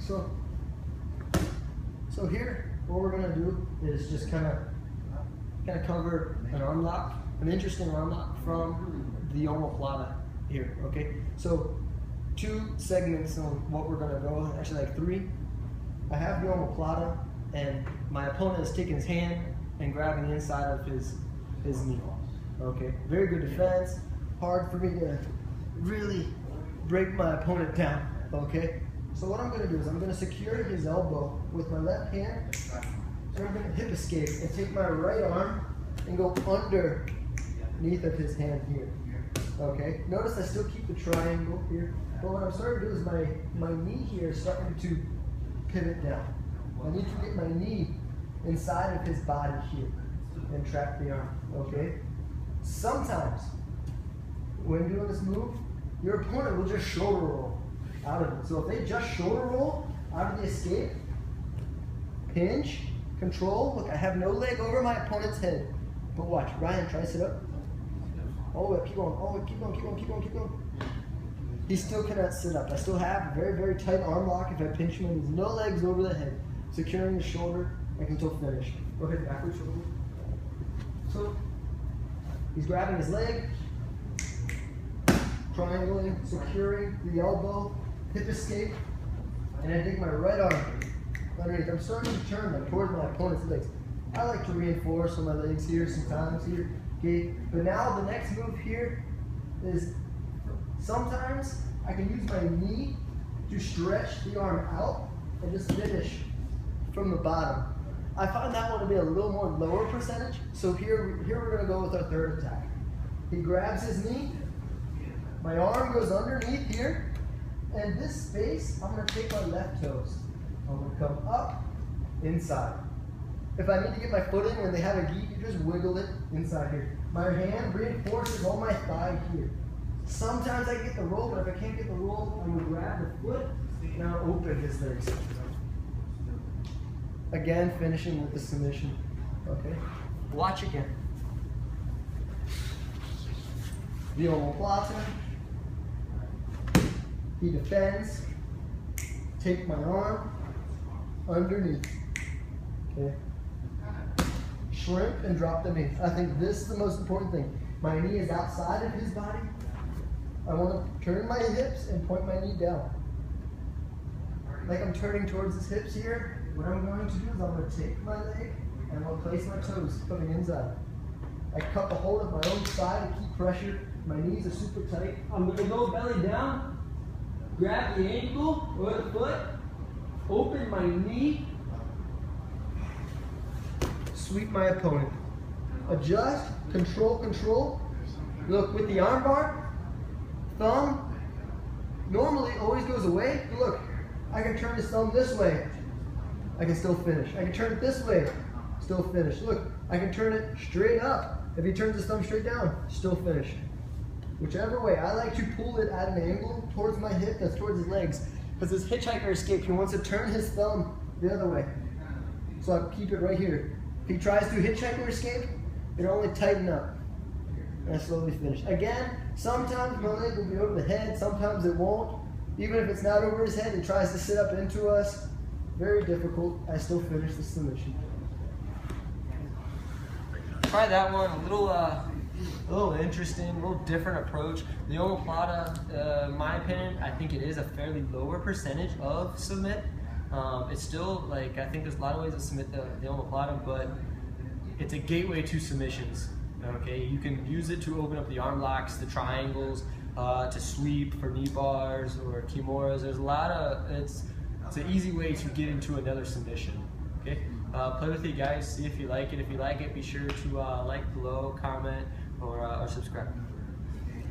So here, what we're gonna do is just kind of cover an arm lock, an interesting arm lock from the Omoplata here. Okay, so 2 segments on what we're gonna go. Actually, like 3. I have the Omoplata, and my opponent is taking his hand and grabbing the inside of his knee. Okay, very good defense. Hard for me to really break my opponent down. Okay, so what I'm going to do is I'm going to secure his elbow with my left hand. So I'm going to hip escape and take my right arm and go underneath of his hand here. Okay, notice I still keep the triangle here, but what I'm starting to do is my knee here is starting to pivot down. I need to get my knee inside of his body here and trap the arm. Okay, sometimes when doing this move, your opponent will just shoulder roll out of it. So if they just shoulder roll out of the escape, hinge, control. Look, I have no leg over my opponent's head. But watch, Ryan, try to sit up. Oh, keep going. Oh, keep going, keep going, keep going, keep going. He still cannot sit up. I still have a very, very tight arm lock. If I pinch him and he's no legs over the head, securing the shoulder, I can still finish. Go ahead, backwards shoulder. So he's grabbing his leg, triangling, securing the elbow, hip escape, and I take my right arm underneath. I'm starting to turn them towards my opponent's legs. I like to reinforce on my legs here, sometimes here. Okay, but now the next move here is sometimes I can use my knee to stretch the arm out and just finish from the bottom. I find that one to be a little more lower percentage. So here we're going to go with our third attack. He grabs his knee, my arm goes underneath here, and this space, I'm going to take my left toes. I'm going to come up, inside. If I need to get my foot in when they have a gi, you just wiggle it inside here. My hand reinforces on my thigh here. Sometimes I get the roll, but if I can't get the roll, I'm going to grab the foot and I'll open his legs. Again, finishing with the submission. Okay, watch again. The Omoplata. He defends. Take my arm underneath. Okay. Shrimp and drop the knee. I think this is the most important thing. My knee is outside of his body. I want to turn my hips and point my knee down. Like I'm turning towards his hips here. What I'm going to do is I'm going to take my leg and I'll place my toes coming inside. I cup a hold of my own side to keep pressure. My knees are super tight. I'm going to go belly down, grab the ankle or the foot, open my knee, sweep my opponent. Adjust, control, control. Look, with the arm bar, thumb normally always goes away. Look, I can turn his thumb this way. I can still finish. I can turn it this way, still finish. Look, I can turn it straight up. If he turns his thumb straight down, still finish. Whichever way. I like to pull it at an angle towards my hip, that's towards his legs. Because this hitchhiker escape, he wants to turn his thumb the other way. So I keep it right here. If he tries to hitchhiker escape, it'll only tighten up. And I slowly finish. Again, sometimes my leg will be over the head, sometimes it won't. Even if it's not over his head, he tries to sit up into us. Very difficult. I still finish the submission. Try that one. A little interesting, a little different approach. The Omoplata, in my opinion, I think it is a fairly lower percentage of submit. It's still like, I think there's a lot of ways to submit the Omoplata, but it's a gateway to submissions. Okay, you can use it to open up the arm locks, the triangles, to sweep for knee bars or kimuras. There's a lot of, it's an easy way to get into another submission. Okay, play with it, guys. See if you like it. If you like it, be sure to like below, comment, or subscribe.